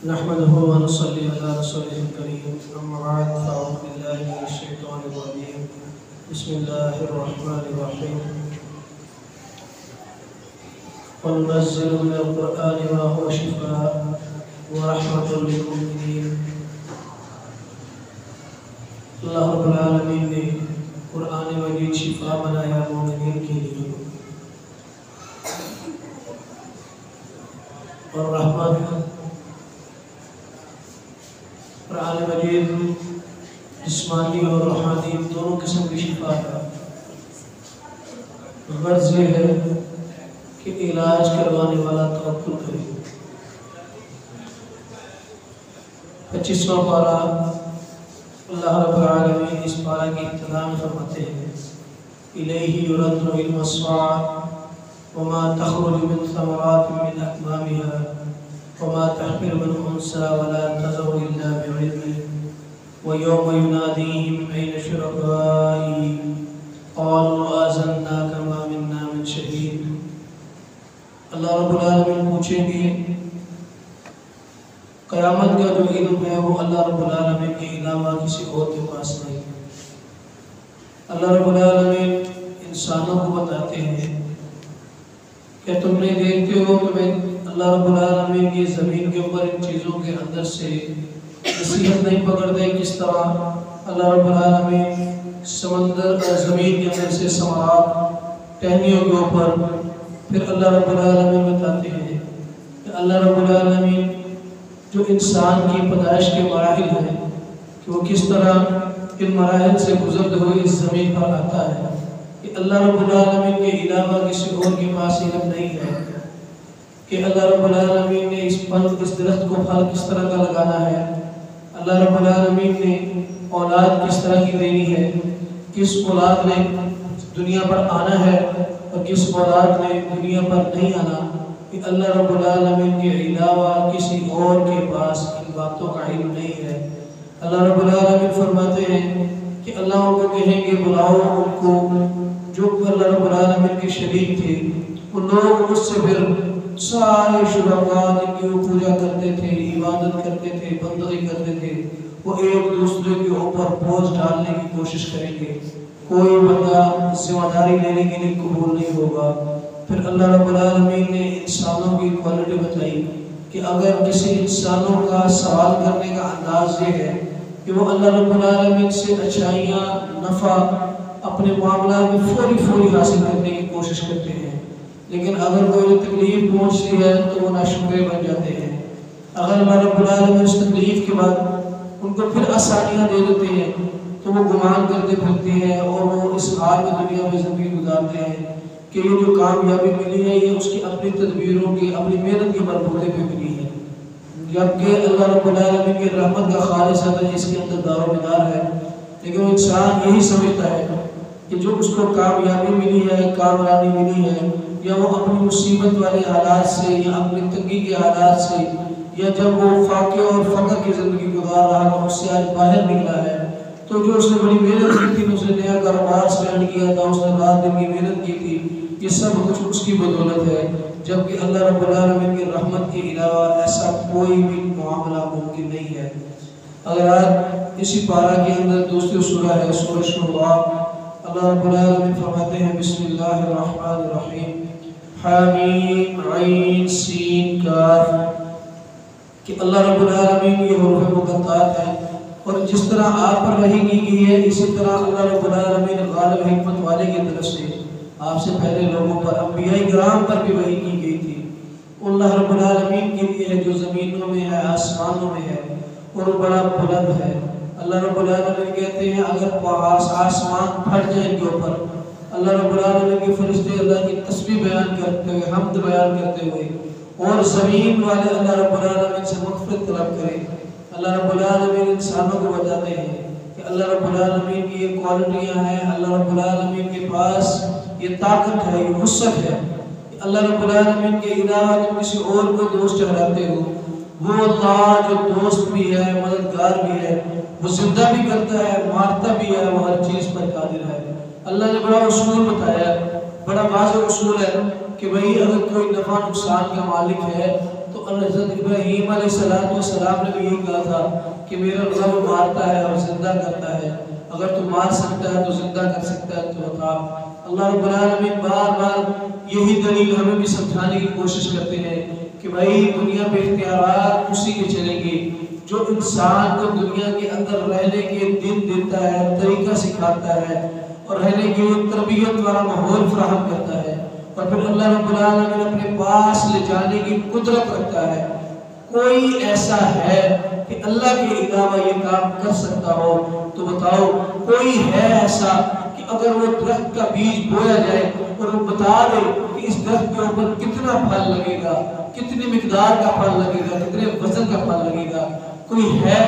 نحمده ونصلي على رسوله الكريم أما بعد فأعوذ بالله من الشيطان الرجيم بسم الله الرحمن الرحيم وننزل من القرآن ما هو شفاء ورحمة للمؤمنين۔ اللہ رب العالمین نے قرآن مجید شفا بنایا مومنین کے لیے اور رحمت۔ قرآن مجید جسمانی اور روحانی دونوں قسم کی شفا کا غرض یہ ہے کہ علاج کروانے والا توکل کرے۔ 25واں پارہ اللہ رب العالمین اس پارہ کی ابتدا میں فرماتے ہیں الیہ یرد علم الساعۃ وما تخرج من ثمرات من اکمامها وما تحمل من انثى ولا تضع الا بعلمه ويوم يناديهم اين شركائي قالوا آذناك ما منا من شهيد۔ اللہ رب العالمین پوچھیں گے قیامت کا جو علم ہے وہ اللہ رب العالمین کے علاوہ کسی اور کے پاس نہیں۔ اللہ رب العالمین انسانوں کو بتاتے ہیں کہ تم نے دیکھتے ہو تمہیں اللہ رب العالمین کی زمین کے اوپر ان چیزوں کے اندر سے نصیحت نہیں پکڑتے کس طرح اللہ رب العالمین سمندر اور زمین کے اندر سے ثمرات ٹہنیوں کے اوپر۔ پھر اللہ رب العالمین بتاتے ہیں کہ اللہ رب العالمین جو انسان کی پیدائش کے مراحل ہیں کہ وہ کس طرح ان مراحل سے گزرتے ہوئے اس زمین پر آتا ہے کہ اللہ رب العالمین کے علاوہ کسی اور کے پاس علم نہیں ہے کہ اللہ رب العالمین نے اس درخت کو پھل کس طرح کا لگانا ہے، اللہ رب العالمین نے اولاد کس طرح کی دینی ہے، کس اولاد نے دنیا پر آنا ہے اور کس اولاد نے دنیا پر نہیں آنا، کہ اللہ رب العالمین کے علاوہ کسی اور کے پاس ان باتوں کا علم نہیں ہے۔ اللہ رب العالمین فرماتے ہیں کہ اللہ ان کو کہیں گے بلاؤ ان کو جو اللہ رب العالمین کے شریک تھے، وہ لوگ اس سے پھر سارے شرکاء جن کی وہ پوجا کرتے تھے، عبادت کرتے تھے، بندگی کرتے تھے، وہ ایک دوسرے کے اوپر بوجھ ڈالنے کی کوشش کریں گے۔ کوئی بندہ ذمہ داری لینے کے لیے قبول نہیں ہوگا۔ پھر اللہ رب العالمین نے انسانوں کی کوالٹی بتائی کہ اگر کسی انسانوں کا سوال کرنے کا انداز یہ ہے کہ وہ اللہ رب العالمین سے اچھائیاں نفع اپنے معاملات میں فوری حاصل کرنے کی کوشش کرتے ہیں، لیکن اگر کوئی تکلیف پہنچتی ہے تو وہ ناشکرے بن جاتے ہیں۔ اگر اللہ رب العالمین اس تکلیف کے بعد ان کو پھر آسانیاں دے دیتے ہیں تو وہ گمان کرتے پھرتے ہیں اور وہ اس حال میں دنیا میں زندگی گزارتے ہیں کہ یہ جو کامیابی ملی ہے یہ اس کی اپنی تدبیروں کی اپنی محنت کے بلبوتے پہ ملی ہے، جبکہ اللہ رب العالمین کی رحمت کا خالص ہے جس کے اندر دار و مدار ہے۔ لیکن وہ انسان یہی سمجھتا ہے کہ جو اس کو کامیابی ملی ہے، کامرانی ملی ہے، یا وہ اپنی مصیبت والے حالات سے یا اپنی تنگی کے حالات سے یا جب وہ فاقے اور فقر کی زندگی گزار رہا تھا اس سے آج باہر نکلا ہے تو جو اس نے بڑی محنت کی تھی، اس نے نیا کاروبار سٹارٹ کیا تھا، اس نے رات دن کی محنت کی تھی، یہ سب کچھ اس کی بدولت ہے، جبکہ اللہ رب العالمین کی رحمت کے علاوہ ایسا کوئی بھی معاملہ ممکن نہیں ہے۔ اگر آج اسی پارہ کے اندر دوسری سورہ ہے سورہ شعراء، اللہ رب العالمین فرماتے ہیں بسم اللہ الرحمن الرحیم حامیم عین سین کاف، کہ اللہ رب العالمین یہ حروف مقطعات ہیں اور جس طرح آپ پر وحی کی گئی ہے اسی طرح اللہ رب العالمین غالب حکمت والے کی طرف سے آپ سے پہلے لوگوں پر انبیاء کرام پر بھی وحی کی گئی تھی۔ اللہ رب العالمین کے لیے ہے جو زمینوں میں ہے، آسمانوں میں ہے، اور وہ بڑا بلند ہے۔ اللہ رب العالمین کہتے ہیں اگر آسمان پھٹ جائیں کے اوپر، اللہ رب العالمین کے فرشتے اللہ کی تسبیح بیان کرتے ہوئے، حمد بیان کرتے ہوئے، اور زمین والے اللہ رب العالمین سے مغفرت طلب کریں، اللہ رب العالمین انسانوں کو بتاتے ہیں کہ اللہ رب العالمین کی یہ کوالٹیاں ہیں، اللہ رب العالمین کے پاس یہ طاقت ہے، یہ وسعت ہے۔ اللہ رب العالمین کے علاوہ تم کسی اور کو دوست ٹھہراتے ہو، وہ اللہ جو دوست بھی ہے، مددگار بھی ہے، وہ زندہ بھی کرتا ہے، مارتا بھی ہے، وہ ہر چیز پر قادر ہے۔ اللہ نے بڑا اصول بتایا، بڑا واضح اصول ہے کہ بھئی اگر کوئی نفع نقصان کا مالک ہے تو حضرت ابراہیم علیہ السلام نے بھی یہی کہا تھا کہ میرا رب مارتا ہے اور زندہ کرتا ہے، اگر تو مار سکتا ہے تو زندہ کر سکتا ہے تو بتا۔ اللہ رب العالمین بار بار یہی دلیل ہمیں بھی سمجھانے کی کوشش کرتے ہیں کہ بھائی دنیا پہ اختیارات اسی کے چلیں گے جو انسان کو دنیا کے اندر رہنے کے دن دیتا ہے، طریقہ سکھاتا ہے اور رہنے کے تربیت والا ماحول فراہم کرتا ہے، اور پھر اللہ رب العالمین اپنے پاس لے جانے کی قدرت رکھتا ہے۔ کوئی ایسا ہے کہ اللہ کے علاوہ یہ کام کر سکتا ہو تو بتاؤ، کوئی ہے ایسا کہ اگر وہ درخت کا بیج بویا جائے اور وہ بتا دے کہ اس درخت کے اوپر کتنا پھل لگے گا، کتنی مقدار کا پھل لگے گا، کتنے وزن کا پھل لگے گا؟ کوئی ہے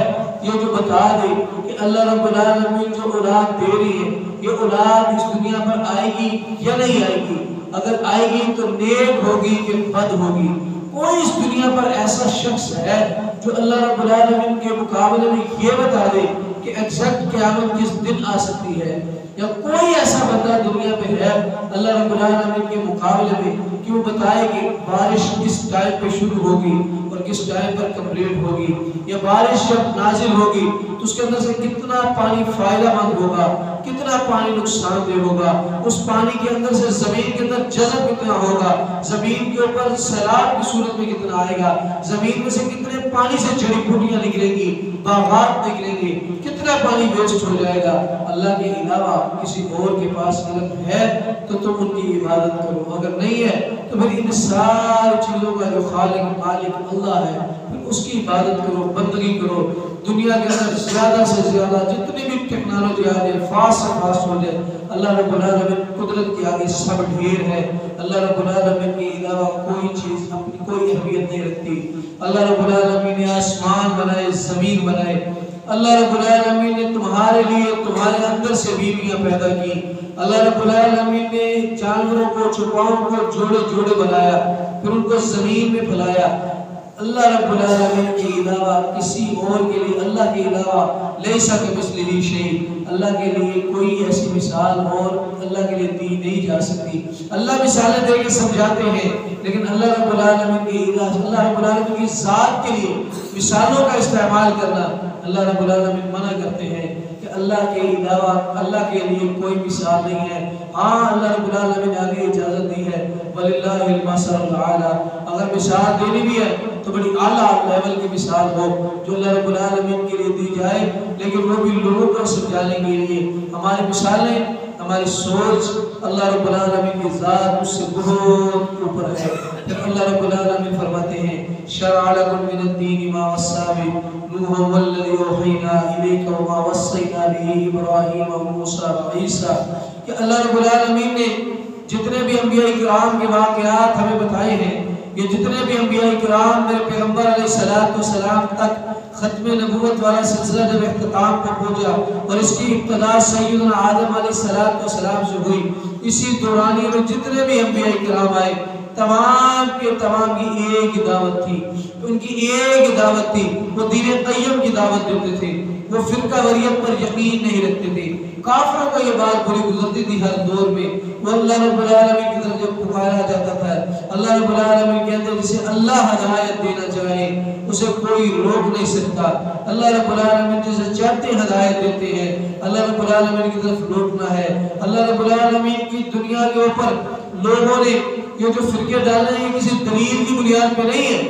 یہ جو بتا دے کہ اللہ رب العالمین جو اولاد دے رہی ہے یہ اولاد اس دنیا پر آئے گی یا نہیں آئے گی؟ اگر آئے گی تو نیک ہوگی کہ بد ہوگی؟ کوئی اس دنیا پر ایسا شخص ہے جو اللہ رب العالمین کے مقابلے میں یہ بتا دے کہ ایگزیکٹ قیامت کس دن آ سکتی ہے؟ یا کوئی ایسا بندہ دنیا پہ ہے اللہ رب العالمین کے مقابلے میں کہ وہ بتائے کہ بارش کس ٹائم پہ شروع ہوگی اور کس ٹائم پر کمپلیٹ ہوگی، یا بارش جب نازل ہوگی تو اس کے اندر سے کتنا پانی فائدہ مند ہوگا، کتنا پانی نقصان دہ ہوگا، اس پانی کے اندر سے زمین کے اندر جذب کتنا ہوگا، زمین کے اوپر سیلاب کی صورت میں کتنا آئے گا، زمین میں سے کتنے پانی سے جڑی بوٹیاں نکلیں گی، باغات نکلیں گے، کتنا پانی ویسٹ ہو جائے گا؟ اللہ کے علاوہ کسی اور کے پاس علم ہے تو تم ان کی عبادت کرو، اگر نہیں ہے تو پھر ان ساری چیزوں کا جو خالق مالک اللہ ہے پھر اس کی عبادت کرو، بندگی کرو۔ دنیا کے اندر زیادہ سے زیادہ جتنی بھی ٹیکنالوجی آ جائے، فاسٹ سے فاسٹ ہو جائے، اللہ رب العالمین قدرت کے آگے سب ڈھیر ہے۔ اللہ رب العالمین کے علاوہ کوئی چیز اپنی کوئی اہمیت نہیں رکھتی۔ اللہ رب العالمین نے آسمان بنائے، زمین بنائے، اللہ رب العالمین نے تمہارے لیے تمہارے اندر سے بیویاں پیدا کی، اللہ رب العالمین نے جانوروں کو چوپاؤں کو جوڑے جوڑے بنایا، پھر ان کو زمین میں پھیلایا۔ اللہ رب العالمین کے علاوہ کسی اور کے لیے، اللہ کے علاوہ لیسا کمثلہ شیء، اللہ کے لیے کوئی ایسی مثال اور اللہ کے لیے دی نہیں جا سکتی۔ اللہ مثالیں دے کے سمجھاتے ہیں لیکن اللہ رب العالمین کے علاوہ، اللہ رب العالمین کی ذات کے لیے مثالوں کا استعمال کرنا اللہ رب العالمین منع کرتے ہیں کہ اللہ کے علاوہ اللہ کے لیے کوئی مثال نہیں ہے۔ ہاں اللہ رب العالمین نے آگے اجازت دی ہے وَلِلَّهِ الْمَثَلُ الْأَعْلَىٰ، اگر مثال دینی بھی ہے تو بڑی اعلیٰ لیول کی مثال ہو جو اللہ رب العالمین کے لیے دی جائے، لیکن وہ بھی لوگوں کو سمجھانے کے لیے۔ ہماری مثالیں، ہماری سوچ اللہ رب العالمین کی ذات اس سے بہت اوپر ہے۔ پھر اللہ رب العالمین فرماتے ہیں شَرَعَ لَكُم مِّنَ الدِّينِ مَا وَصَّىٰ بِهِ نُوحًا وَالَّذِي أَوْحَيْنَا إِلَيْكَ وَمَا وَصَّيْنَا بِهِ إِبْرَاهِيمَ وَمُوسَىٰ وَعِيسَىٰ، کہ اللہ رب العالمین نے جتنے بھی انبیاء کرام کے واقعات ہمیں بتائے ہیں، یہ جتنے بھی انبیاء کرام میرے پیغمبر علیہ السلام تک ختم نبوت والا سلسلہ جب اختتام پر پہنچا اور اس کی ابتدا سیدنا آدم علیہ السلام سے ہوئی، اسی دورانی میں جتنے بھی انبیاء کرام آئے تمام کے تمام کی ایک دعوت تھی، ان کی ایک دعوت تھی، وہ دین قیم کی دعوت دیتے تھے، وہ فرقہ واریت پر یقین نہیں رکھتے تھے۔ کافروں کو یہ بات بری گزرتی تھی ہر دور میں، وہ اللہ رب العالمین کی طرف جب پکارا جاتا تھا، اللہ رب العالمین کہتے ہیں جسے اللہ ہدایت دینا چاہے اسے کوئی روک نہیں سکتا، اللہ رب العالمین جسے چاہتے ہدایت دیتے ہیں، اللہ رب العالمین کی طرف لوٹنا ہے۔ اللہ رب العالمین کی دنیا کے اوپر لوگوں نے یہ جو فرقے ڈالے ہیں یہ کسی دلیل کی بنیاد پہ نہیں ہے،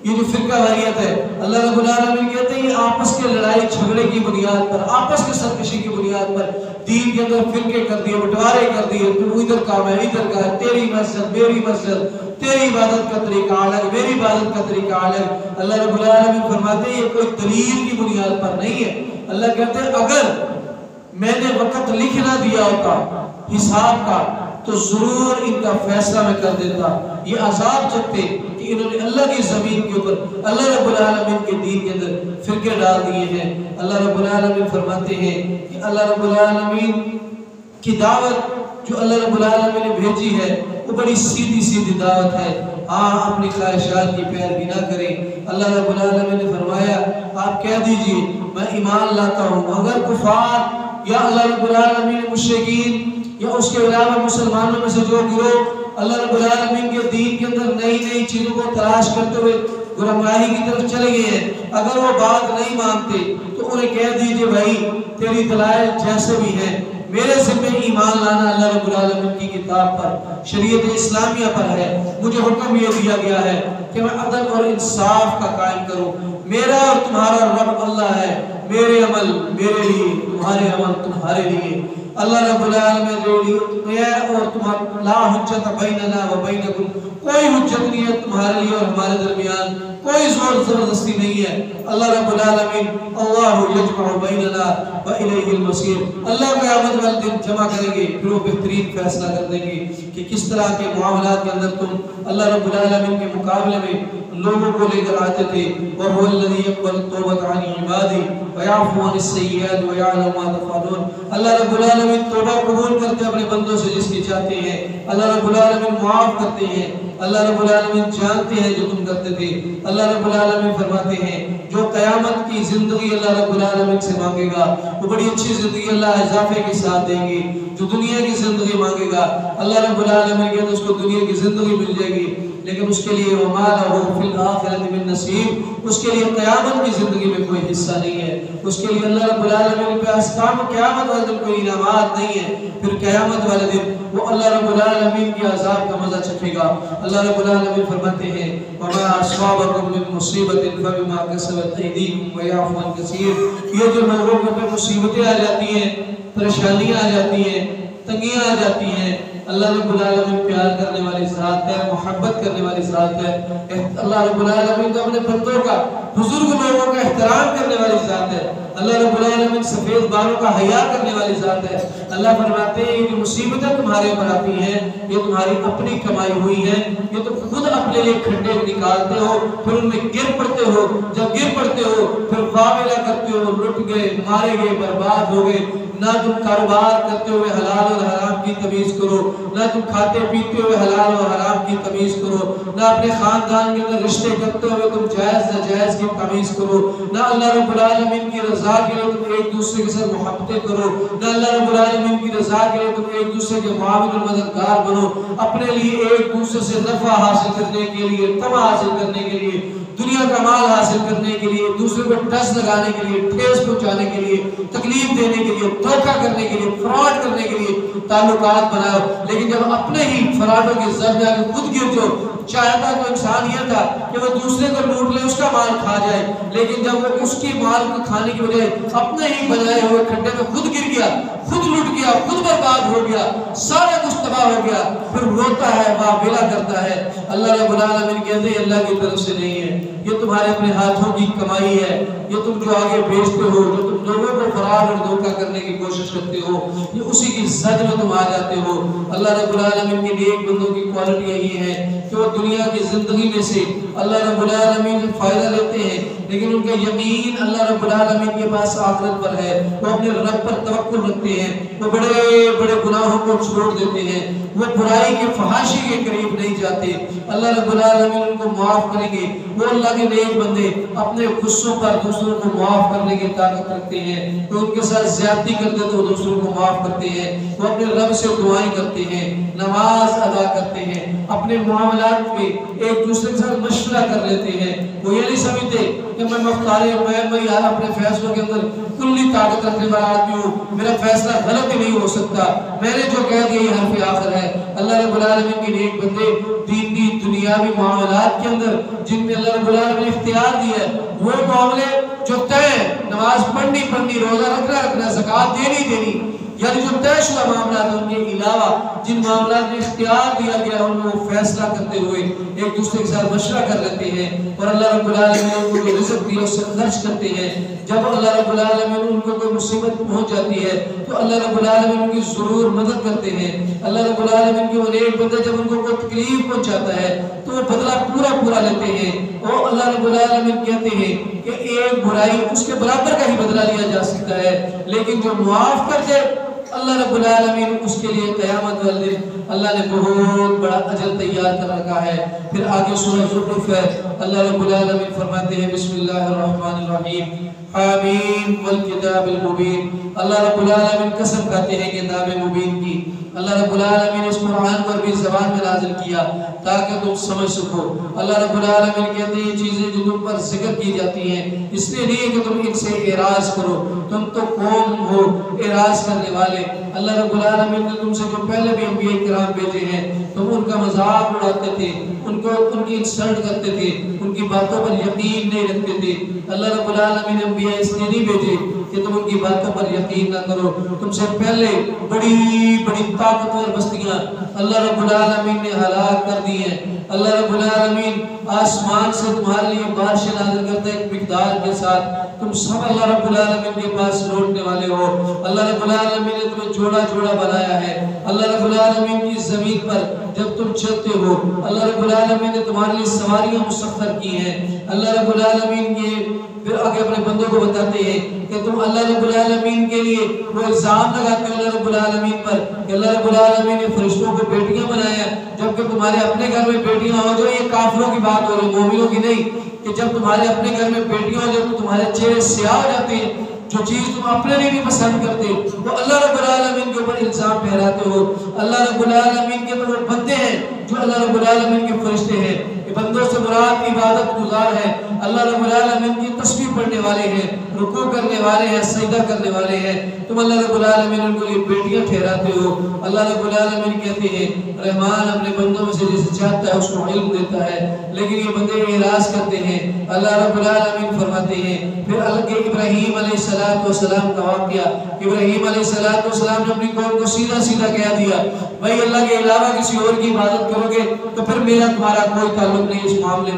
یہ جو فرقہ واریت ہے اللہ رب العالمین کہتے ہیں یہ آپس کے لڑائی جھگڑے کی بنیاد پر، آپس کے سرکشی کی بنیاد پر دین کے اندر فرقے کر دیے، بٹوارے کر دیے، تو ادھر کا میں ادھر کا، تیری مسجد میری مسجد، تیری عبادت کا طریقہ الگ میری عبادت کا طریقہ الگ۔ اللہ رب العالمین فرماتے ہیں یہ کوئی دلیل کی بنیاد پر نہیں ہے۔ اللہ کہتے ہیں اگر میں نے وقت لکھ نہ دیا ہوتا حساب کا تو ضرور ان کا فیصلہ میں کر دیتا، یہ عذاب چکتے کہ انہوں نے اللہ کی زمین کے اوپر اللہ رب العالمین کے دین کے اندر فرقے ڈال دیے ہیں۔ اللہ رب العالمین فرماتے ہیں کہ اللہ رب العالمین کی دعوت جو اللہ رب العالمین نے بھیجی ہے وہ بڑی سیدھی سیدھی دعوت ہے۔ ہاں اپنی خواہشات کی پیروی نہ کریں۔ اللہ رب العالمین نے فرمایا آپ کہہ دیجئے میں ایمان لاتا ہوں، اگر کفار یا اللہ رب العالمین مشرکین یا اس کے علاوہ مسلمانوں میں سے جو گروہ اللہ رب العالمین کے دین کے اندر نئی نئی چیزوں کو تلاش کرتے ہوئے گمراہی کی طرف چلے گئے ہیں، اگر وہ بات نہیں مانتے تو انہیں کہہ دیجئے بھائی تیری دلائل جیسے بھی ہیں، میرے ذمہ ایمان لانا اللہ رب العالمین کی کتاب پر، شریعت اسلامیہ پر ہے۔ مجھے حکم یہ دیا گیا ہے کہ میں عدل اور انصاف کا قائم کروں۔ میرا اور تمہارا رب اللہ ہے، میرے عمل میرے لیے، تمہارے عمل تمہارے لیے۔ اللہ رب العالمین میں اور تمہارا لا حجت بیننا و بینکم، کوئی حجت نہیں ہے تمہارے لیے اور ہمارے درمیان، کوئی زور زبردستی نہیں ہے۔ اللہ رب العالمین اللہ یجمع بیننا و الیہ المصیر، اللہ قیامت والے دن جمع کریں گے، پھر وہ بہترین فیصلہ کر دیں گے کہ کس طرح کے معاملات کے اندر تم اللہ رب العالمین کے مقابلے میں لوگوں کو لے کر آتے تھے۔ وَهُوَ الَّذِي يَقْبَلُ التَّوْبَةَ عَنِ عِبَادِهِ وَيَعْفُو عَنِ السَّيِّئَاتِ وَيَعْلَمُ مَا تَفْعَلُونَ۔ اللہ رب العالمین توبہ قبول کرتے اپنے بندوں سے جس کی چاہتے ہیں، اللہ رب العالمین معاف کرتے ہیں، اللہ رب العالمین جانتے ہیں جو تم کرتے تھے۔ اللہ رب العالمین فرماتے ہیں جو قیامت کی زندگی اللہ رب العالمین سے مانگے گا وہ بڑی اچھی زندگی اللہ اضافے کے ساتھ دیں گے۔ جو دنیا کی زندگی مانگے گا اللہ رب العالمین کہتے ہیں اس کو دنیا کی زندگی مل جائے گی، لیکن اس کے لیے وَمَا لَهُ فِي الْآخِرَةِ مِن نَصِيبٍ، اس کے لیے قیامت کی زندگی میں کوئی حصہ نہیں ہے۔ اس کے لیے اللہ رب العالمین پہ احکام قیامت والے دن کوئی انعامات نہیں ہے۔ پھر قیامت والے دن وہ اللہ رب العالمین کی عذاب کا مزہ چکھے گا۔ اللہ رب العالمین فرماتے ہیں وَمَا أَصَابَكُم مِّن مُّصِيبَةٍ فَبِمَا كَسَبَتْ أَيْدِيكُمْ وَيَعْفُو عَن كَثِيرٍ۔ یہ جو لوگوں کے اوپر مصیبتیں آ جاتی ہیں، پریشانیاں آ جاتی ہیں، تنگیاں آ جاتی ہیں، اللہ رب العالمین پیار کرنے والی ذات ہے، محبت کرنے والی ذات ہے۔ اللہ رب العالمین اپنے بندوں کا، بزرگ لوگوں کا احترام کرنے والی ذات ہے۔ اللہ رب العالمین سفید بالوں کا حیا کرنے والی ذات ہے۔ اللہ فرماتے ہیں یہ جو مصیبتیں تمہارے اوپر آتی ہیں یہ تمہاری اپنی کمائی ہوئی ہیں، یہ تم خود اپنے لیے کھڈے نکالتے ہو، پھر ان میں گر پڑتے ہو، جب گر پڑتے ہو پھر معاملہ کرتے ہو، لٹ گئے، مارے گئے، برباد ہو گئے۔ نہ تم کاروبار کرتے ہوئے حلال اور حرام کی تمیز کرو، نہ تم کھاتے پیتے ہوئے حلال اور حرام کی تمیز کرو، نہ اپنے خاندان کے اندر رشتے کرتے ہوئے تم جائز ناجائز کی تمیز کرو، نہ اللہ رب العالمین کی رضا کے لیے تم ایک دوسرے کے ساتھ محبتیں کرو، نہ اللہ رب العالمین کی رضا کے لیے تم ایک دوسرے کے معاون اور مددگار بنو، اپنے لیے ایک دوسرے سے نفع حاصل کرنے کے لیے، تمع حاصل کرنے کے لیے، دنیا کا مال حاصل کرنے کے لیے، دوسرے کو ٹس لگانے کے لیے، ٹھیس پہنچانے کے لیے، تکلیف دینے کے لیے، دھوکہ کرنے کے لیے، فراڈ کرنے کے لیے تعلقات بناؤ۔ لیکن جب اپنے ہی فرادوں کے زد جا کے خود گر جو، چاہتا تو انسان یہ تھا کہ وہ دوسرے کو لوٹ لے، اس کا مال کھا جائے، لیکن جب وہ اس کی مال کو کھانے کی بجائے اپنے ہی بنائے ہوئے کھڈے میں خود گر گیا، خود لٹ گیا، خود برباد ہو گیا، سارا کچھ تباہ ہو گیا، پھر روتا ہے، واویلا کرتا ہے۔ اللہ رب العالمین کہتے ہیں اللہ کی طرف سے نہیں ہے، یہ تمہارے اپنے ہاتھوں کی کمائی ہے، یہ تم جو آگے بیچتے ہو، جو تم لوگوں کو فراڈ اور دھوکہ کرنے کی کوشش کرتے ہو، یہ اسی کی زد میں تم آ جاتے ہو۔ اللہ رب العالمین کے نیک بندوں کی کوالٹیاں یہ ہیں کہ وہ دنیا کی زندگی میں سے اللہ رب العالمین سے فائدہ لیتے ہیں، لیکن ان کا یقین اللہ رب العالمین کے پاس آخرت پر ہے، وہ اپنے رب پر توکل رکھتے ہیں، وہ بڑے بڑے گناہوں کو چھوڑ دیتے ہیں، وہ برائی کے فحاشی کے قریب نہیں جاتے۔ اللہ رب العالمین ان کو معاف کریں گے۔ وہ اللہ کے نیک بندے اپنے غصوں پر دوسروں کو معاف کرنے کی طاقت رکھتے ہیں، وہ ان کے ساتھ زیادتی کرتے تو وہ دوسروں کو معاف کرتے ہیں، وہ اپنے رب سے دعائیں کرتے ہیں، نماز ادا کرتے ہیں، اپنے معاملات میں ایک دوسرے کے ساتھ مشورہ کر لیتے ہیں۔ وہ یہ نہیں سمجھتے کہ میں مختار میں یار اپنے فیصلوں کے اندر کلی طاقت رکھنے والا آدمی ہوں، میرا فیصلہ غلط ہی نہیں ہو سکتا، میں نے جو کہہ دیا یہ حرف آخر ہے۔ اللہ رب العالمین کے نیک بندے دینی دنیاوی معاملات کے اندر جن میں اللہ رب العالمین نے اختیار دیا ہے، وہ معاملے جو طے، نماز پڑھنی، روزہ رکھنا، زکوٰۃ دینی، یعنی جو طے شدہ معاملات ہیں ان کے علاوہ جن معاملات میں اختیار دیا گیا ان میں وہ فیصلہ کرتے ہوئے ایک دوسرے کے ساتھ مشورہ کر لیتے ہیں، اور اللہ رب العالمین ان کو رزق دیا اس سے خرچ کرتے ہیں۔ جب اللہ رب العالمین ان کو کوئی مصیبت پہنچ جاتی ہے تو اللہ رب العالمین ان کی ضرور مدد کرتے ہیں۔ اللہ رب العالمین کے وہ نیک بندے جب ان کو کوئی تکلیف پہنچاتا ہے تو وہ بدلہ پورا لیتے ہیں، اور اللہ رب العالمین کہتے ہیں کہ ایک برائی اس کے برابر کا ہی بدلہ لیا جا سکتا ہے، لیکن جو معاف کر دے اللہ رب العالمین اس کے لیے قیامت والے دن اللہ نے بہت بڑا اجر تیار کر رکھا ہے۔ پھر آگے سورہ زخرف ہے، اللہ رب العالمین فرماتے ہیں بسم اللہ الرحمن الرحیم حامیم والکتاب المبین۔ اللہ رب العالمین قسم کھاتے ہیں کتاب مبین کی، اللہ رب العالمین نے اس قرآن کو عربی زبان میں نازل کیا تاکہ تم سمجھ سکو۔ اللہ رب العالمین کہتے ہیں یہ چیزیں جو تم پر ذکر کی جاتی ہیں اس لیے نہیں کہ تم ان سے اعراض کرو، تم تو قوم ہو اعراض کرنے والے۔ اللہ رب العالمین نے تم سے جو پہلے بھی انبیاء کرام بھیجے ہیں تم ان کا مذاق اڑاتے تھے، ان کی انسلٹ کرتے تھے، ان کی باتوں پر یقین نہیں رکھتے تھے۔ اللہ رب العالمین نے انبیاء اس لیے نہیں بھیجے کہ تم ان کی باتوں پر یقین نہ کرو۔ تم سے پہلے بڑی بڑی طاقتور بستیاں اللہ رب العالمین نے ہلاک کر دی ہیں۔ اللہ رب العالمین آسمان سے تمہارے لیے بارشیں نازل کرتا ہے ایک مقدار کے ساتھ، تم سب اللہ رب العالمین کے پاس لوٹنے والے ہو۔ اللہ رب العالمین نے تمہیں جوڑا جوڑا بنایا ہے۔ اللہ رب العالمین کی زمین پر جب تم چلتے ہو اللہ رب العالمین نے تمہارے لیے سواریاں مسخر کی ہیں۔ اللہ رب العالمین کے پھر آگے اپنے بندوں کو بتاتے ہیں کہ تم اللہ رب العالمین کے لیے وہ الزام لگاتے ہو اللہ رب العالمین پر کہ اللہ رب العالمین نے فرشتوں کو بیٹیاں بنایا، جبکہ تمہارے اپنے گھر میں بیٹیاں ہو جو یہ کافروں کی بات ہو رہی مومنوں کی نہیں، کہ جب تمہارے اپنے گھر میں بیٹیاں ہو جب تمہارے چہرے سیاہ ہو جاتے ہیں، جو چیز تم اپنے لیے بھی پسند کرتے ہو وہ اللہ رب العالمین کے اوپر الزام ٹھہراتے ہو۔ اللہ رب العالمین کے تو وہ بندے ہیں جو اللہ رب العالمین کے فرشتے ہیں، یہ بندوں سے مراد عبادت گزار ہے، اللہ رب العالمین کی تسبیح پڑھنے والے ہیں، رکوع کرنے والے ہیں، سجدہ کرنے والے ہیں، تم اللہ رب العالمین ان کو یہ بیٹیاں ٹھہراتے ہو۔ اللہ رب العالمین کہتے ہیں رحمان اپنے بندوں میں سے جسے چاہتا ہے اس کو علم دیتا ہے، لیکن یہ بندے اعراض کرتے ہیں۔ اللہ رب العالمین فرماتے ہیں پھر ابراہیم علیہ السلام کا واقعہ، ابراہیم علیہ السلام نے اپنی قوم کو سیدھا سیدھا کہہ دیا بھائی اللہ کے علاوہ کسی اور کی عبادت کرو گے تو پھر میرا تمہارا کوئی تعلق نہیں اس معاملے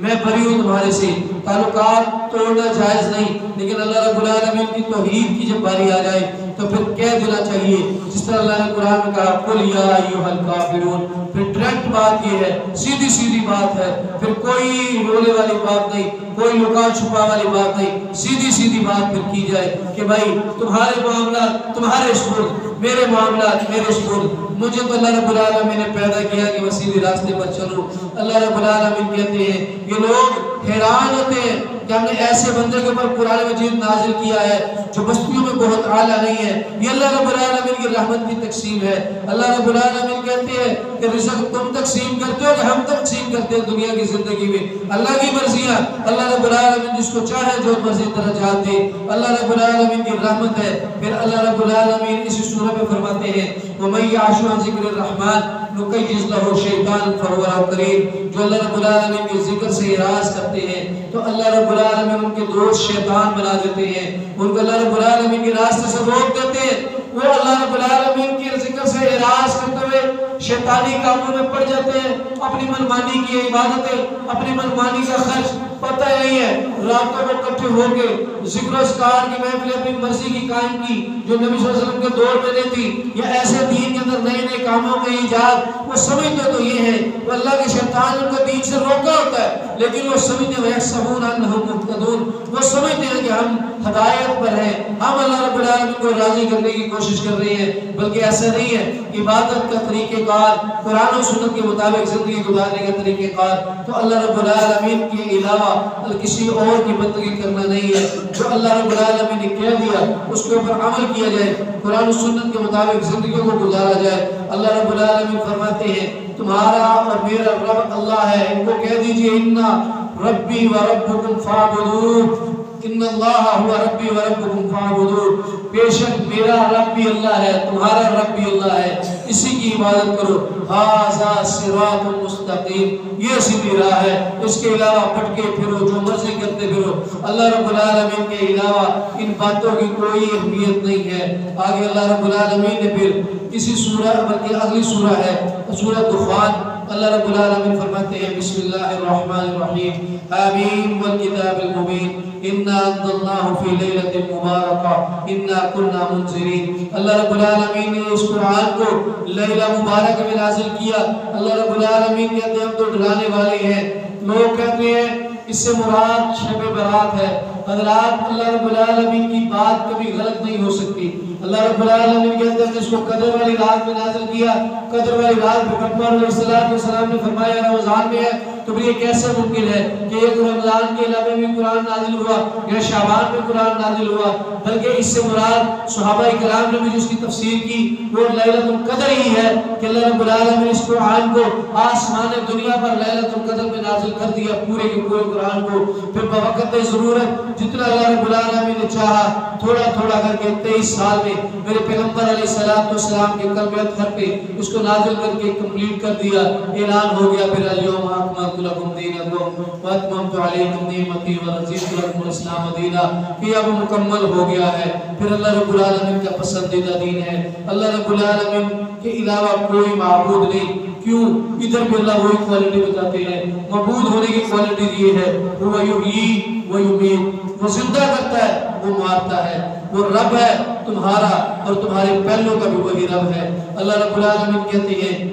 میں بری ہوں تمہارے سے، تعلقات توڑنا جائز نہیں، لیکن اللہ رب العالمین کی توحید کی جب باری آ جائے تو پھر کہہ دینا چاہیے جس طرح اللہ نے قرآن میں کہا قل یا ایھا الکافرون، پھر ڈائریکٹ بات یہ ہے، سیدھی سیدھی بات ہے، پھر کوئی رولے والی بات نہیں، کوئی لکا چھپا والی بات نہیں، سیدھی سیدھی بات پھر کی جائے کہ بھائی تمہارے معاملات تمہارے سپرد، میرے معاملات میرے سپرد، مجھے تو اللہ رب العالمین نے پیدا کیا کہ میں سیدھے راستے پر چلوں۔ اللہ رب العالمین کہتے ہیں یہ لوگ حیران ہوتے ہیں کہ ہم نے ایسے بندے کے اوپر قرآن مجید نازل کیا ہے جو بستیوں میں بہت اعلیٰ نہیں ہے، یہ اللہ رب العالمین کی رحمت کی تقسیم ہے۔ اللہ رب العالمین کہتے ہیں کہ رزق تم تقسیم کرتے ہو کہ ہم تقسیم کرتے ہیں دنیا کی زندگی میں، اللہ کی مرضیاں، اللہ رب العالمین جس کو چاہے جو مرضی درجات دے، اللہ رب العالمین کی رحمت ہے۔ پھر اللہ رب العالمین اسی سورہ میں فرماتے ہیں وَمَن يَعْشُ عَن ذِكْرِ الرَّحْمَنِ نُقَيِّضْ لَهُ شَيْطَانًا فَهُوَ لَهُ قَرِينٌ، جو اللہ رب العالمین کے ذکر سے اعراض کرتے ہیں تو اللہ رب العالمین ان کے دوست شیطان بنا دیتے ہیں، ان کو اللہ رب العالمین کے راستے سے روک دیتے ہیں، وہ اللہ رب العالمین کے ذکر سے اعراض کرتے ہوئے شیطانی کاموں میں پڑ جاتے ہیں، اپنی منمانی کی عبادتیں، اپنی منمانی کا خرچ پتہ نہیں ہے، راتوں میں اکٹھے ہو کے ذکر و اذکار کی محفلیں اپنی مرضی کی قائم کی جو نبی صلی اللہ علیہ وسلم کے دور میں نہیں تھی، یا ایسے دین کے اندر نئے نئے کاموں کا ایجاد، وہ سمجھتے تو یہ ہے وہ اللہ کے شیطان ان کو دین سے روکا ہوتا ہے، لیکن وہ سمجھتے ہیں وَيَحْسَبُونَ أَنَّهُمْ مُهْتَدُونَ، وہ سمجھتے ہیں کہ ہم ہدایت پر ہیں، ہم اللہ رب العالمین کو راضی کرنے کی کوشش کر رہے ہیں، بلکہ ایسا نہیں ہے۔ عبادت کا طریقہ کار قرآن و سنت کے مطابق زندگی گزارنے کا طریقہ کار تو اللہ رب العالمین کے علاوہ کسی اور کی بندگی کرنا نہیں ہے، جو اللہ رب العالمین نے کہہ دیا اس کے اوپر عمل کیا جائے، قرآن و سنت کے مطابق زندگیوں کو گزارا جائے۔ اللہ رب العالمین فرماتے ہیں تمہارا اور میرا رب اللہ ہے، ان کو کہہ دیجئے اِنَّا رَبِّي وَرَبُّكُمْ فَاعْبُدُونِ، ان اللہ هو ربی و ربکم فاعبدون، بے شک میرا رب بھی اللہ ہے تمہارا رب بھی اللہ ہے، اسی کی عبادت کرو، ھذا صراط مستقیم، یہ سیدھی راہ ہے، اس کے علاوہ پھٹکے پھرو جو مرضی کرتے پھرو، اللہ رب العالمین کے علاوہ ان باتوں کی کوئی اہمیت نہیں ہے۔ آگے اللہ رب العالمین نے پھر اسی سورہ بلکہ اگلی سورہ ہے سورہ دخان، اللہ رب العالمین فرماتے ہیں بسم اللہ الرحمن الرحیم آمین والکتاب المبین انا انزلناہ فی لیلۃ مبارکہ انا کنا منذرین۔ اللہ رب العالمین نے اس قرآن کو لیلہ مبارک میں نازل کیا۔ اللہ رب العالمین کہتے ہیں ہم تو ڈرانے والے ہیں، لوگ کہتے ہیں اس سے مراد شب برات ہے۔ حضرات اللہ رب العالمین کی بات کبھی غلط نہیں ہو سکتی۔ اللہ رب العالمین کہتے ہیں جس کو قدر والی رات میں نازل کیا، قدر والی رات پیغمبر علیہ السلام نے فرمایا رمضان میں ہے، تو پھر یہ کیسے ممکن ہے کہ ایک رمضان رمضان کے علاوہ بھی قرآن نازل ہوا یا شعبان میں قرآن نازل ہوا، بلکہ اس سے مراد صحابہ کرام نے بھی جو اس کی تفسیر کی وہ لیلۃ القدر ہی ہے کہ اللہ رب العالمین اس قرآن کو آسمان دنیا پر لیلۃ القدر میں نازل کر دیا، پورے کے پورے قرآن کو۔ پھر بوقت ضرورت جتنا اللہ رب العالمین نے چاہا تھوڑا تھوڑا کر کے 23 سال میں میرے پیغمبر علیہ السلام کے قلب اطہر پہ اس کو نازل کر کے کمپلیٹ کر دیا، اعلان ہو گیا پھر الیوم اکملت لکم دینکم واتممت علیکم نعمتی ورضیت لکم الاسلام دینا، کہ اب مکمل ہو گیا ہے۔ پھر اللہ رب العالمین کا پسندیدہ دین ہے، اللہ رب العالمین کے علاوہ کوئی معبود نہیں۔ کیوں؟ ادھر بھی اللہ وہی کوالٹی بتاتے ہیں، معبود ہونے کی کوالٹی یہ ہے، وہ یحیی و یمیت، وہ زندہ کرتا ہے وہ مارتا ہے، وہ رب ہے تمہارا اور تمہارے پہلوں کا بھی وہی رب ہے۔ اللہ رب العالمین کہتے ہیں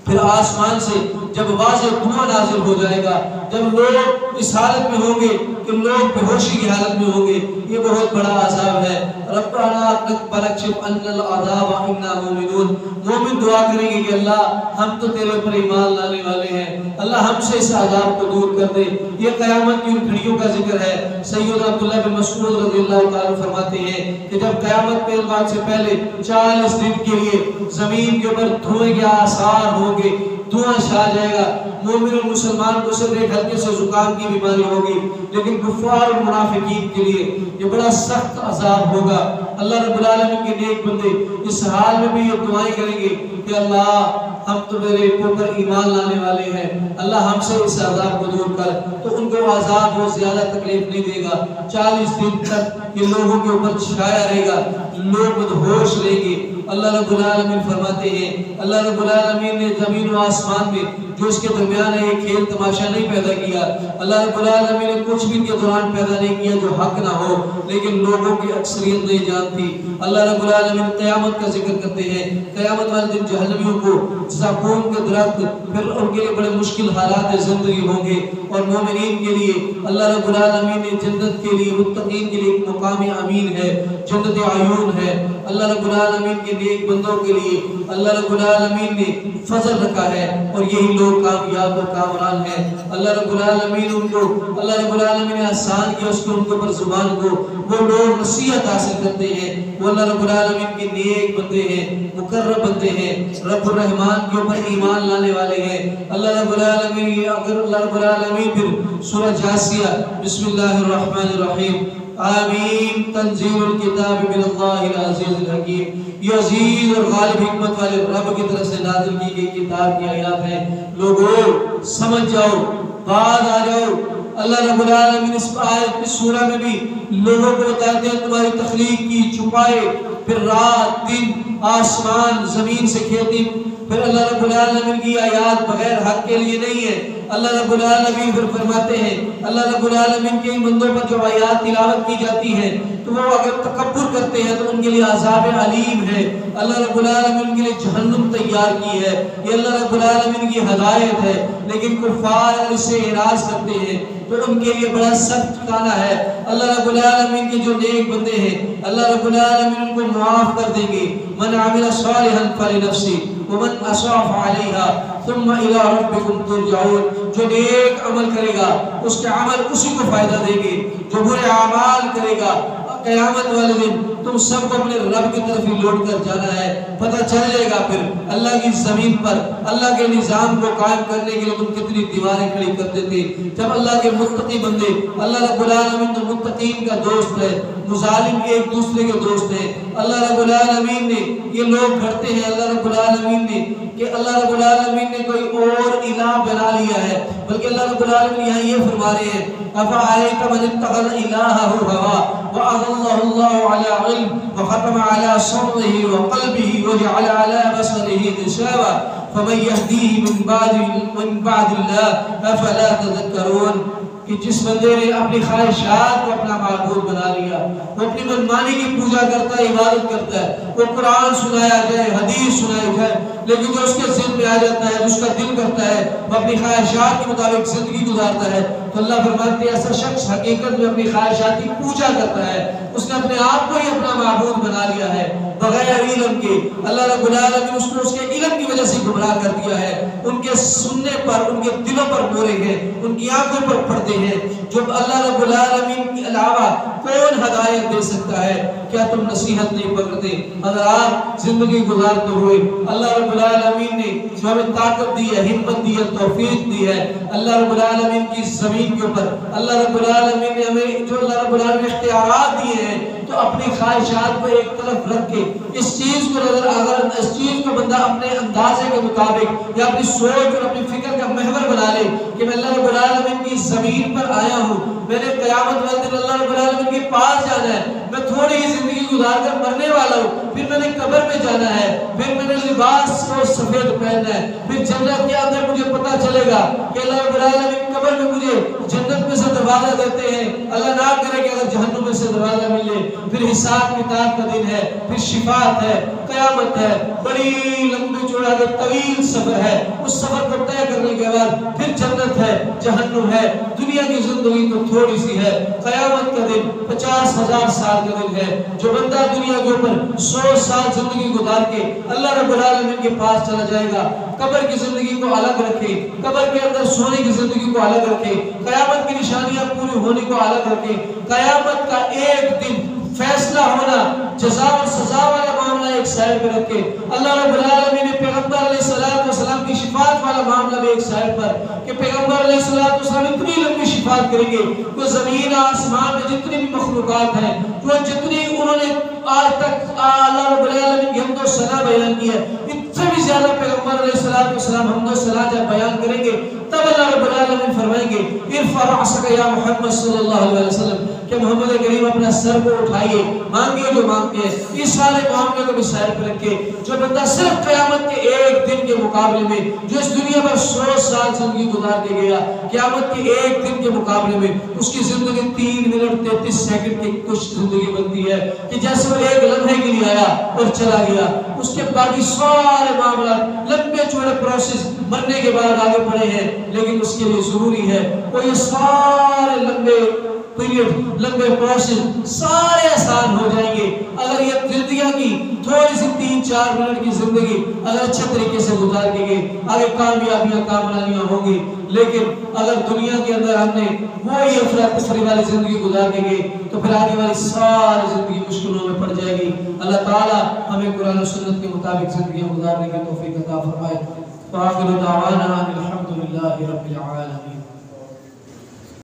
پھر آسمان سے جب واضح دھواں نازل ہو جائے گا، جب لوگ اس حالت میں ہوں گے کہ لوگ بے ہوشی کی حالت میں ہوں گے، یہ بہت بڑا عذاب ہے۔ ربنا فاکشف عنا العذاب انا مومنون، مومن دعا کریں گے کہ اللہ ہم تو تیرے پر ایمان لانے والے ہیں، اللہ ہم سے اس عذاب کو دور کر دے۔ یہ قیامت کی ان گھڑیوں کا ذکر ہے۔ سید عبداللہ بن مسعود رضی اللہ تعالیٰ فرماتے ہیں کہ جب قیامت کے بعد سے پہلے 40 دن کے لیے زمین کے اوپر دھوئیں کے آثار ہوں گے، دھواں چھا جائے گا، مومن اور مسلمان کو صرف ایک ہلکے سے زکام کی بیماری ہوگی، لیکن کفار اور منافقین کے لیے یہ بڑا سخت عذاب ہوگا۔ اللہ رب العالمین کے نیک بندے اس حال میں بھی یہ دعائیں کریں گے کہ اللہ ہم تو میرے اوپر ایمان لانے والے ہیں، اللہ ہم سے اس عذاب کو دور کر، تو ان کو عذاب بہت زیادہ تکلیف نہیں دے گا۔ 40 دن تک یہ لوگوں کے اوپر چھایا رہے گا، لوگ مدہوش رہیں گے۔ اللہ رب العالمین فرماتے ہیں اللہ رب العالمین نے زمین و آسمان میں جو اس کے درمیان ہے یہ کھیل تماشا نہیں پیدا کیا، اللہ رب العالمین نے کچھ بھی ان کے دوران پیدا نہیں کیا جو حق نہ ہو، لیکن لوگوں کی اکثریت نہیں جانتی۔ اللہ رب العالمین قیامت کا ذکر کرتے ہیں، قیامت والے دن جہنمیوں کو زقوم کے درخت، پھر ان کے لیے بڑے مشکل حالات زندگی ہوں گے، اور مومنین کے لیے اللہ رب العالمین نے جنت کے لیے متقین کے لیے ایک مقام امین ہے، جنت عیون ہے۔ اللہ رب العالمین کے نیک بندوں کے لیے اللہ رب العالمین نے فضل رکھا ہے، اور یہی لوگ کامیاب و کامران ہیں۔ اللہ رب العالمین ان کو اللہ رب العالمین نے آسان کیا اس کو ان کے اوپر زبان کو، وہ لوگ نصیحت حاصل کرتے ہیں، وہ اللہ رب العالمین کے نیک بندے ہیں، مقرب بندے ہیں، رب الرحمان کے اوپر ایمان لانے والے ہیں۔ اللہ رب العالمین اگر اللہ رب العالمین پھر سورہ جاسیہ بسم اللہ الرحمن الرحیم آمین تنزیل الکتاب من اللہ العزیز الحکیم، یہ عزیز اور غالب حکمت والے رب کی طرف سے نازل کی گئی کتاب کی آیات ہیں۔ لوگوں سمجھ جاؤ، بعد آ جاؤ۔ اللہ رب العالمین اس آیت کی سورہ میں بھی لوگوں کو بتاتے ہیں تمہاری تخلیق کی، چھپائے، پھر رات دن، آسمان زمین سے کھیتی، پھر اللہ رب العالمین کی آیات بغیر حق کے لیے نہیں ہے۔ اللہ رب العالمین پھر فرماتے ہیں اللہ رب العالمین کے بندوں پر جو آیات تلاوت کی جاتی ہے تو وہ اگر تکبر کرتے ہیں تو ان کے لیے عذاب علیم ہے۔ اللہ رب العالمین کے لیے جہنم تیار کی ہے، یہ اللہ رب العالمین کی ہدایت ہے، لیکن کفار اگر اس سے اعراض کرتے ہیں تو ان کے لیے بڑا سخت ٹھکانہ ہے۔ اللہ رب العالمین کے جو نیک بندے ہیں اللہ رب العالمین ان کو معاف کر دیں گے، من عمل صالحا فلنفسہ ومن اساء فعلیہا ثم الی ربکم ترجعون، جو نیک عمل کرے گا اس کے عمل اسی کو فائدہ دیں گے، جو برے اعمال کرے گا قیامت والے دن تم سب کو اپنے رب کی طرف ہی لوٹ کر جانا ہے۔ پتہ چل جائے گا پھر اللہ کی زمین پر اللہ کے نظام کو قائم کرنے کے لیے تم کتنی دیواریں کھڑی کرتے تھے۔ جب اللہ کے متقی بندے، اللہ رب العالمین تو متقین کا دوست ہے، مظالم ایک دوسرے کے دوست ہیں۔ اللہ رب العالمین نے یہ لوگ گھڑتے ہیں، اللہ رب العالمین نے کہ اللہ رب العالمین نے کوئی اور الہ بنا لیا ہے، بلکہ اللہ رب العالمین یہاں یہ فرما رہے ہیں افعلیت من اتخذ الہہ ہوا وَأَضَلَّهُ اللَّهُ عَلَىٰ عِلْمٍ وَخَتَمَ عَلَىٰ سَمْعِهِ وَقَلْبِهِ وَجَعَلَ عَلَىٰ بَصَرِهِ غِشَاوَةً فَمَن يَهْدِيهِ مِن بَعْدِ اللَّهِ أَفَلَا تَذَكَّرُونَ، کہ جس بندے نے اپنی خواہشات کو اپنا معبود بنا لیا، وہ اپنی منمانی کی پوجا کرتا ہے، عبادت کرتا ہے، وہ قرآن سنایا جائے، حدیث سنائی جائے، لیکن جو اس کے ذہن میں آ جاتا ہے، جو اس کا دل کرتا ہے، وہ اپنی خواہشات کے مطابق زندگی گزارتا ہے، تو اللہ فرماتے ہیں ایسا شخص حقیقت میں اپنی خواہشات کی پوجا کرتا ہے، اس نے اپنے آپ کو ہی اپنا معبود بنا لیا ہے بغیر علم کے۔ اللہ رب العالمین اس کو اس کے علم کی وجہ سے گمراہ کر دیا ہے، ان کے سننے پر، ان کے دلوں پر مورے ہیں، ان کی آنکھوں پر پردے ہیں۔ جو اللہ رب العالمین کے علاوہ کون ہدایت دے سکتا ہے؟ کیا تم نصیحت نہیں پکڑتے؟ اگر آپ زندگی گزارتے ہوئے اللہ رب العالمین نے جو ہمیں طاقت دی ہے، ہمت دی ہے، توفیق دی ہے، اللہ رب العالمین کی زمین کے اوپر اللہ رب العالمین نے ہمیں جو اللہ رب العالمین نے اختیارات دیے ہیں، تو اپنی خواہشات کو ایک طرف رکھ کے اس چیز کو اگر اس چیز کو بندہ اپنے اندازے کے مطابق یا اپنی سوچ اور اپنی فکر کا محور بنا لے کہ میں اللہ رب العالمین کی زمین پر آیا ہوں، میں نے قیامت والے دن اللہ رب العالمین کے پاس جانا ہے، میں تھوڑی ہی زندگی گزار کر مرنے والا ہوں، پھر میں نے قبر میں جانا ہے، پھر میں نے لباس کو سفید پہننا ہے، پھر جنت کے اندر مجھے پتا چلے گا کہ اللہ رب العالمین قبر میں مجھے جنت میں سے دروازہ دیتے ہیں، اللہ نہ کرے کہ اگر جہنم میں سے دروازہ ملے، پھر حساب کتاب کا دن ہے، پھر شفاعت ہے، قیامت ہے، بڑی لمبی چوڑا کے طویل سفر ہے، اس سفر کو طے کرنے کے بعد پھر جنت ہے، جہنم ہے، دنیا کی زندگی تو تھوڑی سی ہے، قیامت کا دن 50,000 سال کا دن ہے، جو بندہ دنیا کے اوپر 100 سال زندگی گزار کے اللہ رب العالمین کے پاس چلا جائے گا، قبر کی زندگی کو الگ رکھے، قبر کے اندر سونے کی زندگی کو الگ رکھے، قیامت کی نشانیاں پوری ہونے کو الگ رکھے، قیامت کا ایک دن فیصلہ ہونا، جزا و سزا والا معاملہ ایک سائڈ پہ رکھے، اللہ رب العالمین نے پیغمبر علیہ السلام کی شفاعت والا معاملہ بھی ایک سائڈ پر کہ پیغمبر علیہ السلام اتنی لمبی شفاعت کریں گے کہ زمین آسمان میں جتنی بھی مخلوقات ہیں، جو جتنی انہوں نے آج تک اللہ رب العالمین کی حمد و ثنا بیان کی ہے، اس سے بھی زیادہ پیغمبر علیہ السلام حمد و ثنا جب بیان کریں گے، تب اللہ رب العالمین فرمائیں گے ارفع رأسک یا محمد صلی اللہ علیہ وسلم کہ محمد کریم اپنا سر کو اٹھائیے، مانگیے جو مانگتے ہیں، اس سارے معاملے کو بھی سائر پر رکھے۔ جو بندہ صرف قیامت کے ایک دن کے مقابلے میں جو اس دنیا پر 100 سال زندگی گزار کے گیا، قیامت کے ایک دن کے مقابلے میں اس کی زندگی 3 منٹ 33 سیکنڈ کی کچھ زندگی بنتی ہے کہ جیسے وہ ایک لمحے کے لیے آیا اور چلا گیا، اس کے باقی سارے معاملات لمبے چوڑے پروسیس مرنے کے بعد آگے بڑھے ہیں، لیکن اس کے لیے ضروری ہے وہ یہ سارے لمبے پیریڈ، لمبے پروسیس سارے آسان ہو جائیں گے اگر یہ دنیا کی تھوڑی سی 3-4 منٹ کی زندگی اگر اچھے طریقے سے گزار کے گئے، آگے کامیابیاں کامرانیاں ہوں گی۔ لیکن اگر دنیا کے اندر ہم نے وہی افراتفری والی زندگی گزار کے گئے تو پھر آگے والی ساری زندگی مشکلوں میں پڑ جائے گی۔ اللہ تعالیٰ ہمیں قرآن و سنت کے مطابق زندگیاں گزارنے کی توفیق عطا فرمائے۔ وآخر دعوانا الحمدللہ رب العالمین۔